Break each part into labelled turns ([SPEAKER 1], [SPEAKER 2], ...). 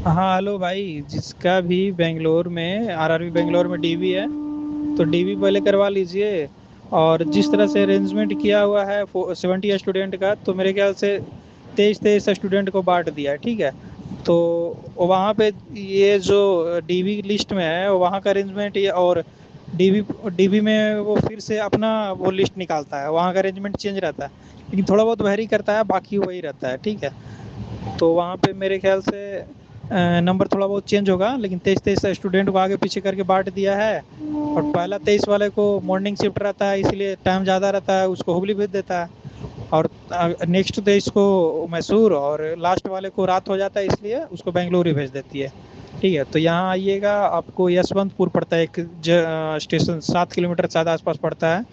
[SPEAKER 1] हाँ हेलो भाई, जिसका भी बेंगलोर में आरआरबी बेंगलोर में डीवी है तो डीवी पहले करवा लीजिए। और जिस तरह से अरेंजमेंट किया हुआ है 70 स्टूडेंट का, तो मेरे ख्याल से 23-23 स्टूडेंट को बांट दिया है। ठीक है, तो वहाँ पे ये जो डीवी लिस्ट में है वहाँ का अरेंजमेंट ये, और डीवी डीवी में वो फिर से अपना वो लिस्ट निकालता है, वहाँ का अरेंजमेंट चेंज रहता है। लेकिन थोड़ा बहुत वेरी करता है, बाकी वही रहता है। ठीक है, तो वहाँ पे मेरे ख्याल से नंबर थोड़ा बहुत चेंज होगा, लेकिन 23-23 स्टूडेंट को आगे पीछे करके बांट दिया है। और पहला 23 वाले को मॉर्निंग शिफ्ट रहता है, इसलिए टाइम ज़्यादा रहता है, उसको हुबली भेज देता है। और नेक्स्ट 23 को मैसूर, और लास्ट वाले को रात हो जाता है, इसलिए उसको बेंगलुरु ही भेज देती है। ठीक है, तो यहाँ आइएगा, आपको यशवंतपुर पड़ता है, एक स्टेशन 7 किलोमीटर ज़्यादा आसपास पड़ता है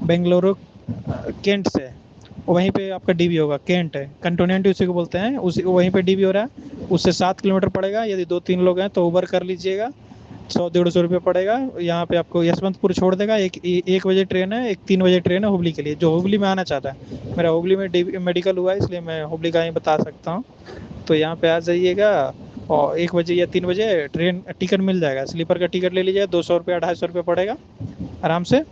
[SPEAKER 1] बेंगलुरु कैंट से। वहीं पे आपका डीबी होगा, कैंट है, कंटोनेंट उसी को बोलते हैं, उसी वहीं पे डीबी हो रहा है। उससे 7 किलोमीटर पड़ेगा, यदि 2-3 लोग हैं तो उबर कर लीजिएगा। 100-150 रुपये पड़ेगा। यहाँ पे आपको यशवंतपुर छोड़ देगा। 1 बजे ट्रेन है, एक 3 बजे ट्रेन है हुबली के लिए, जो हुबली में आना चाहता है। मेरा हुबली में मेडिकल हुआ है, इसलिए मैं हुबली का ही बता सकता हूँ। तो यहाँ पे आ जाइएगा, और 1 बजे या 3 बजे ट्रेन टिकट मिल जाएगा। स्लीपर का टिकट ले लीजिएगा, 200 रुपये 250 रुपये पड़ेगा आराम से।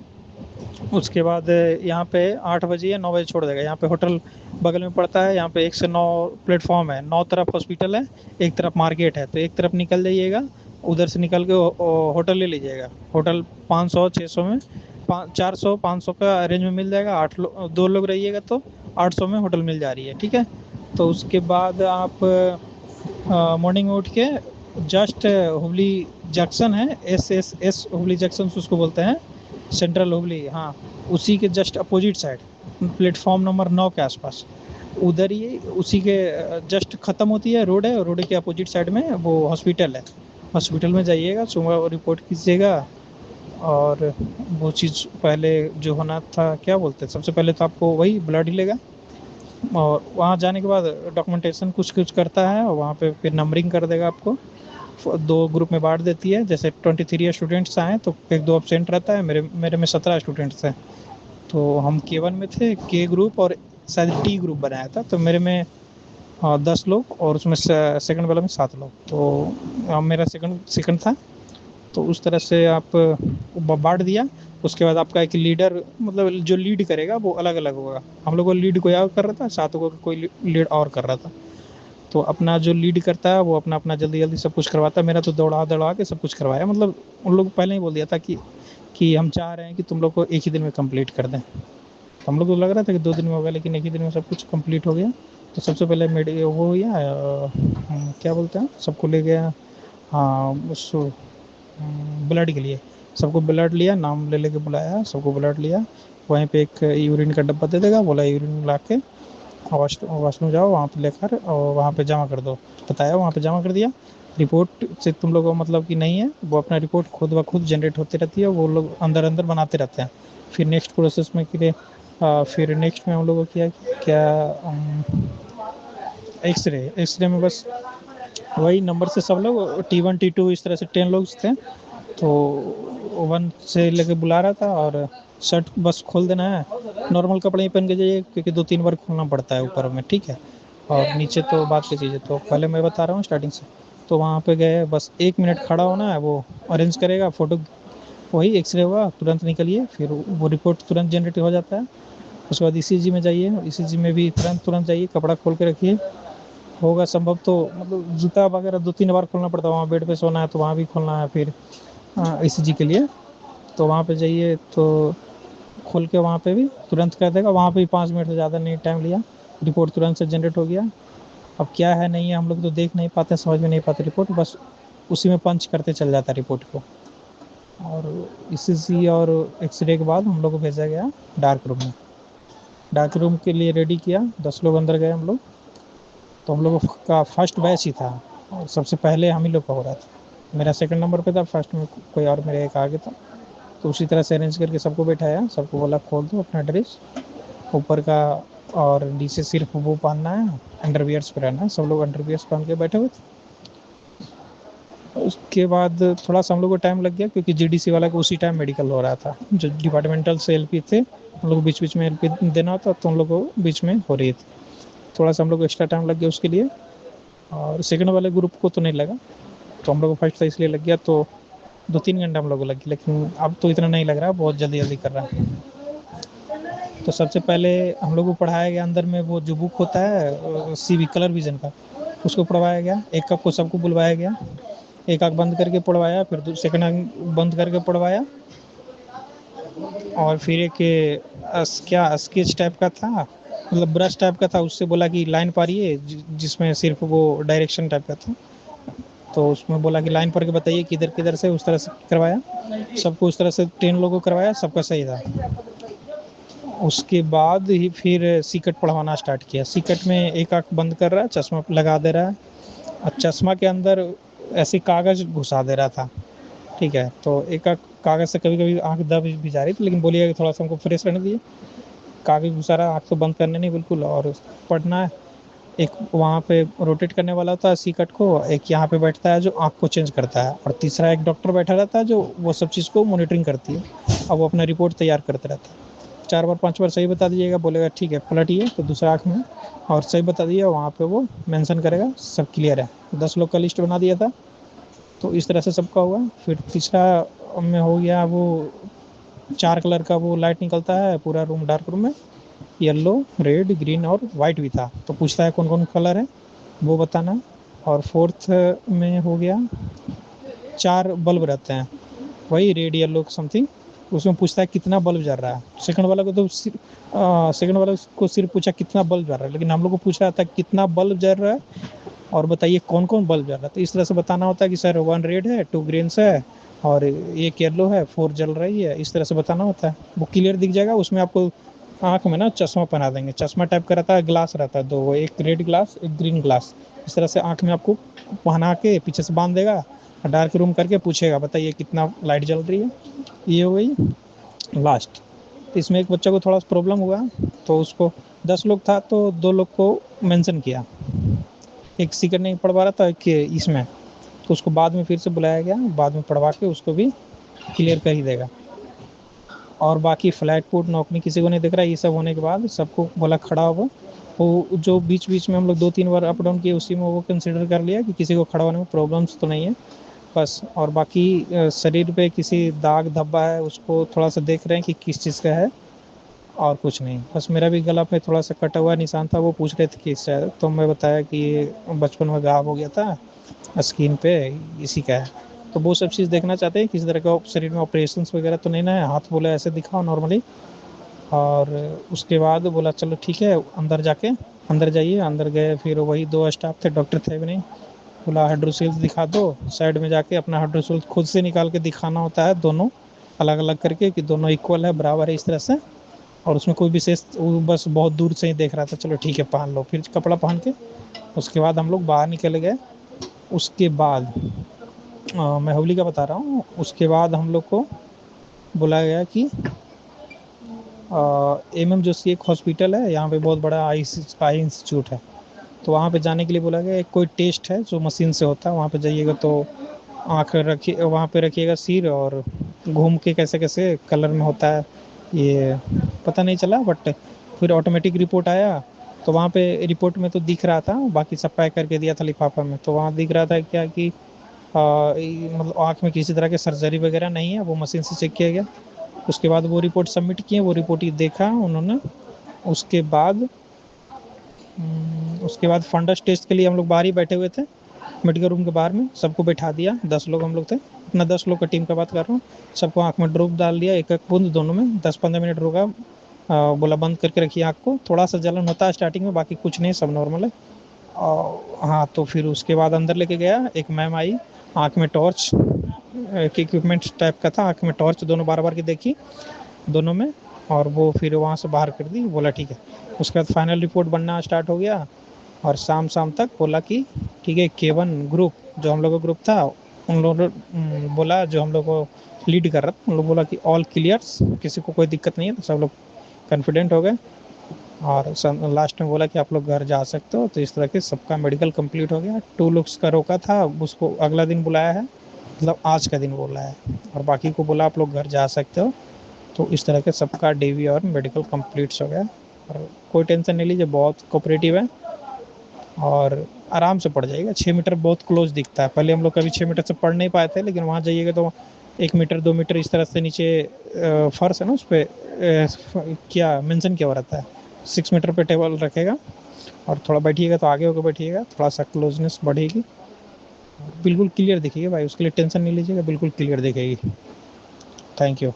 [SPEAKER 1] उसके बाद यहाँ पे 8 बजे या 9 बजे छोड़ देगा। यहाँ पे होटल बगल में पड़ता है। यहाँ पे 1 से 9 प्लेटफॉर्म है, 9 तरफ हॉस्पिटल है, एक तरफ मार्केट है। तो एक तरफ निकल जाइएगा, उधर से निकल के होटल ले लीजिएगा। होटल 500-600 में, 400-500 का रेंज में मिल जाएगा। 2 लोग रहिएगा तो 800 में होटल मिल जा रही है। ठीक है, तो उसके बाद आप मॉर्निंग में उठ के जस्ट हुबली जंक्शन है, एस हुबली जंक्शन उसको बोलते हैं, सेंट्रल हुबली, हाँ, उसी के just opposite side, platform number 9 के आसपास, उधर ही उसी के जस्ट खत्म होती है रोड है, और रोड के अपोजिट साइड में वो हॉस्पिटल है। हॉस्पिटल में जाइएगा, सुबह रिपोर्ट कीजिएगा। और वो चीज़ पहले जो होना था, क्या बोलते हैं, सबसे पहले तो आपको वही ब्लड ही लेगा। और वहाँ जाने के बाद डॉक्यूमेंटेशन कुछ कुछ करता है, और वहाँ पे फिर नंबरिंग कर देगा आपको। 2 ग्रुप में बांट देती है, जैसे 23 स्टूडेंट्स आए तो एक दो अपसेंट रहता है। मेरे मेरे में 17 स्टूडेंट्स हैं, तो हम के 1 में थे, के ग्रुप और शायद टी ग्रुप बनाया था। तो मेरे में 10 लोग, और उसमें सेकंड वाला में 7 लोग। तो मेरा सेकंड सेकंड था। तो उस तरह से आप बांट दिया। उसके बाद आपका एक लीडर, मतलब जो लीड करेगा वो अलग अलग होगा। हम लोग को लीड कोई और कर रहा था, 7 को कोई लीड और कर रहा था। तो अपना जो लीड करता है वो अपना अपना जल्दी जल्दी सब कुछ करवाता है। मेरा तो दौड़ा दौड़ा के सब कुछ करवाया, मतलब उन लोग पहले ही बोल दिया था कि हम चाह रहे हैं कि तुम लोग को एक ही दिन में कंप्लीट कर दें। तो हम लोग को लग रहा था कि 2 दिन में होगा, लेकिन एक ही दिन में सब कुछ कंप्लीट हो गया। तो सबसे पहले मेरे वो हो गया, क्या बोलते हैं, सबको ले गया। हाँ, उस ब्लड के लिए सबको ब्लड लिया, नाम ले लेके बुलाया, सबको ब्लड लिया। वहीं पे एक यूरिन का डब्बा दे देगा, बोला यूरिन ला के वॉशरूम जाओ, वहाँ पे लेकर और वहाँ पे जमा कर दो। बताया, वहाँ पे जमा कर दिया। रिपोर्ट से तुम लोगों को मतलब कि नहीं है, वो अपना रिपोर्ट खुद ब खुद जनरेट होती रहती है, वो लोग अंदर अंदर बनाते रहते हैं। फिर नेक्स्ट प्रोसेस में के लिए फिर नेक्स्ट में हम लोगों को किया क्या, एक्सरे। एक्सरे में बस वही नंबर से सब लोग T1 T2 इस तरह से 10 लोग थे। तो 1 से लेके बुला रहा था, और शर्ट बस खोल देना है, नॉर्मल कपड़े ही पहन के जाइए, क्योंकि 2-3 बार खोलना पड़ता है ऊपर में। ठीक है, और नीचे तो बात की चीज़ है। तो पहले मैं बता रहा हूँ स्टार्टिंग से। तो वहाँ पे गए, बस 1 मिनट खड़ा होना है, वो अरेंज करेगा फोटो। वही एक्सरे हुआ, तुरंत निकलिए, फिर वो रिपोर्ट तुरंत जनरेट हो जाता है। उसके बाद ईसीजी में जाइए, ईसीजी में भी तुरंत तुरंत जाइए, कपड़ा खोल के रखिए। होगा संभव तो, मतलब जूता वगैरह 2-3 बार खोलना पड़ता है, वहाँ बेड पे सोना है तो वहाँ भी खोलना है। फिर ईसीजी के लिए तो वहाँ पे जाइए, तो खोल के वहाँ पे भी तुरंत कर देगा। वहाँ पे भी 5 मिनट से ज़्यादा नहीं टाइम लिया, रिपोर्ट तुरंत से जनरेट हो गया। अब क्या है नहीं है हम लोग तो देख नहीं पाते, समझ में नहीं पाते रिपोर्ट, बस उसी में पंच करते चल जाता है रिपोर्ट को। और ईसीजी और एक्सरे के बाद हम लोग को भेजा गया डार्क रूम में। डार्क रूम के लिए रेडी किया, 10 लोग अंदर गए हम लोग। तो हम लोग का फर्स्ट बैच ही था, और सबसे पहले हम ही लोग का हो रहा था। मेरा सेकंड नंबर पे था, फर्स्ट में कोई और मेरे एक आगे था। तो उसी तरह से अरेंज करके सबको बैठाया, सबको बोला खोल दो अपना ड्रेस ऊपर का, और नीचे सिर्फ वो पहनना है, अंडरवियर्स पे रहना है। सब लोग अंडरवियर्स पहन के बैठे हुए थे। उसके बाद थोड़ा सा हम लोग को टाइम लग गया, क्योंकि जीडीसी वाला को उसी टाइम मेडिकल हो रहा था। जो डिपार्टमेंटल से एलपी थे, हम लोग बीच बीच में एलपी देना होता, तो हम लोग को बीच में हो रही थी। थोड़ा सा हम लोग को एक्स्ट्रा टाइम लग गया उसके लिए। और सेकंड वाले ग्रुप को तो नहीं लगा, तो हम लोग को फर्स्ट था इसलिए लग गया, तो 2-3 घंटा हम लोग को लगी, लेकिन अब तो इतना नहीं लग रहा, बहुत जल्दी जल्दी कर रहा है। तो सबसे पहले हम लोग को पढ़ाया गया अंदर में वो जो बुक होता है सीवी कलर विजन का, उसको पढ़वाया गया। एक आँख को सबको बुलवाया गया, एक आँख बंद करके पढ़वाया, फिर सेकंड आँख बंद करके पढ़वाया, और फिर एक क्या स्केच टाइप का था, मतलब ब्रश टाइप का था, उससे बोला कि लाइन पारिए, जिसमें सिर्फ वो डायरेक्शन टाइप का था, तो उसमें बोला कि लाइन पढ़ के बताइए किधर किधर से, उस तरह से करवाया। सबको उस तरह से 10 लोगों को करवाया, सबका सही था। उसके बाद ही फिर सीकट पढ़वाना स्टार्ट किया। सीकट में एक आँख बंद कर रहा है, चश्मा लगा दे रहा है, और चश्मा के अंदर ऐसे कागज़ घुसा दे रहा था। ठीक है, तो एक आँख कागज़ से कभी कभी आँख दब भी जा रही थी, लेकिन बोलिए थोड़ा सा हमको फ्रेश रहने दिए। कागज़ घुसा रहा, आँख तो बंद करने नहीं बिल्कुल, और पढ़ना है। एक वहाँ पे रोटेट करने वाला होता है सीकट को, एक यहाँ पे बैठता है जो आँख को चेंज करता है, और तीसरा एक डॉक्टर बैठा रहता है जो वो सब चीज़ को मॉनिटरिंग करती है, और वो अपना रिपोर्ट तैयार करते रहता है। 4 बार 5 बार सही बता दीजिएगा, बोलेगा ठीक है पलटिए, तो दूसरा आँख में और सही बता दिया, वहाँ पे वो मेंशन करेगा सब क्लियर है। 10 लोग का लिस्ट बना दिया था, तो इस तरह से सबका हुआ। फिर तीसरा में हो गया वो 4 कलर का वो लाइट निकलता है पूरा रूम, डार्क रूम में, येलो, रेड, ग्रीन और वाइट भी था, तो पूछता है कौन कौन कलर है वो बताना। और फोर्थ में हो गया 4 बल्ब रहते हैं, वही रेड येलो समथिंग, उसमें पूछता है कितना बल्ब जल रहा है। सेकंड वाला को सिर्फ पूछा कितना बल्ब जल रहा है, लेकिन हम लोग को पूछ रहा था कितना बल्ब जल रहा है और बताइए कौन कौन बल्ब जल रहा है। तो इस तरह से बताना होता है कि सर 1 रेड है, 2 ग्रीन है, और एक येलो है, 4 जल रही है, इस तरह से बताना होता है। वो क्लियर दिख जाएगा, उसमें आपको आँख में ना चश्मा पहना देंगे, चश्मा टाइप का रहता है, ग्लास रहता है 2, एक रेड ग्लास एक ग्रीन ग्लास, इस तरह से आँख में आपको पहना के पीछे से बांध देगा, डार्क रूम करके पूछेगा बताइए कितना लाइट जल रही है। ये हो गई लास्ट। तो इसमें एक बच्चा को थोड़ा सा प्रॉब्लम हुआ, तो उसको 10 लोग था तो 2 लोग को मेंशन किया, एक सीकर नहीं पढ़वा रहा था एक इसमें, तो उसको बाद में फिर से बुलाया गया, बाद में पढ़वा के उसको भी क्लियर कर ही देगा। और बाकी फ्लैट फुट नौकरी किसी को नहीं दिख रहा। ये सब होने के बाद सबको बोला खड़ा हो, वो जो बीच बीच में हम लोग 2-3 बार अप डाउन किए, उसी में वो कंसिडर कर लिया कि किसी को खड़ा होने में प्रॉब्लम्स तो नहीं है बस। और बाकी शरीर पे किसी दाग धब्बा है उसको थोड़ा सा देख रहे हैं कि किस चीज़ का है, और कुछ नहीं। बस मेरा भी गला पे थोड़ा सा कटा हुआ निशान था, वो पूछ रहे थे कि शायद, तो मैं बताया कि ये बचपन में घाव हो गया था स्किन पे, इसी का है। तो वो सब चीज़ देखना चाहते हैं किसी तरह का शरीर में ऑपरेशन वगैरह तो नहीं ना है। हाथ बोला ऐसे दिखाओ नॉर्मली, और उसके बाद बोला चलो ठीक है अंदर जाके, अंदर जाइए। अंदर गए, फिर वही 2 स्टाफ थे, डॉक्टर थे भी नहीं। बोला हाइड्रोसिल्स दिखा दो। साइड में जाके अपना हाइड्रोसिल्स खुद से निकाल के दिखाना होता है, दोनों अलग अलग करके कि दोनों इक्वल है, बराबर है, इस तरह से। और उसमें कोई विशेष, वो बस बहुत दूर से ही देख रहा था, चलो ठीक है पहन लो। फिर कपड़ा पहन के उसके बाद हम लोग बाहर निकल गए। उसके बाद मैं हुबली का बता रहा हूँ। उसके बाद हम लोग को बुलाया गया कि एम जोशी एक हॉस्पिटल है यहाँ पे, बहुत बड़ा आई इंस्टीट्यूट है, तो वहाँ पे जाने के लिए बोला गया। एक कोई टेस्ट है जो मशीन से होता है, वहाँ पे जाइएगा तो आँख रखिए, वहाँ पे रखिएगा सिर, और घूम के कैसे कैसे कलर में होता है ये पता नहीं चला, बट फिर ऑटोमेटिक रिपोर्ट आया। तो वहाँ पे रिपोर्ट में तो दिख रहा था, बाकी सब पैक करके दिया था लिफाफा में, तो वहाँ दिख रहा था क्या कि मतलब आँख में किसी तरह की सर्जरी वगैरह नहीं है, वो मशीन से चेक किया गया। उसके बाद वो रिपोर्ट सबमिट किए, वो रिपोर्ट ही देखा उन्होंने। उसके बाद उसके बाद फंडस टेस्ट के लिए हम लोग बाहर ही बैठे हुए थे, मेडिकल रूम के बाहर में सबको बैठा दिया। 10 लोग हम लोग थे, अपना 10 लोग का टीम का बात कर रहा हूँ। सबको आँख में ड्रॉप डाल दिया, एक एक बूंद दोनों में, 10-15 मिनट रुका। बोला बंद करके रखिए आँख को, थोड़ा सा जलन होता है स्टार्टिंग में, बाकी कुछ नहीं, सब नॉर्मल है। और हाँ, तो फिर उसके बाद अंदर लेके गया, एक मैम आई, आँख में टॉर्च, एक इक्विपमेंट टाइप का था, आँख में टॉर्च दोनों बार बार की देखी दोनों में, और वो फिर वहाँ से बाहर कर दी, बोला ठीक है। उसके बाद फाइनल रिपोर्ट बनना स्टार्ट हो गया, और शाम शाम तक बोला कि ठीक है K1 ग्रुप, जो हम लोग का ग्रुप था, उन लोगों ने बोला, जो हम लोग को लीड कर रहा था, उन लोग बोला कि ऑल क्लियर्स, किसी को कोई दिक्कत नहीं है, तो सब लोग कॉन्फिडेंट हो गए। और लास्ट में बोला कि आप लोग घर जा सकते हो। तो इस तरह के सबका मेडिकल कंप्लीट हो गया। 2 लोग का रोका था, उसको अगला दिन बुलाया है, मतलब आज का दिन बोला है, और बाकी को बोला आप लोग घर जा सकते हो। तो इस तरह के सबका डीवी और मेडिकल कंप्लीट्स हो गया, और कोई टेंशन नहीं लीजिए, बहुत कोऑपरेटिव है। और आराम से पड़ जाएगा। 6 मीटर बहुत क्लोज दिखता है, पहले हम लोग कभी 6 मीटर से पढ़ नहीं पाए थे, लेकिन वहाँ जाइएगा तो 1 मीटर 2 मीटर इस तरह से नीचे फर्श है ना, उस पर क्या मेंशन किया हुआ रहता है। 6 मीटर पे टेबल रखेगा और थोड़ा बैठिएगा तो आगे होकर बैठिएगा, थोड़ा सा क्लोजनेस बढ़ेगी, बिल्कुल क्लियर दिखेगी भाई, उसके लिए टेंशन नहीं लीजिएगा, बिल्कुल क्लियर दिखेगी। Thank you.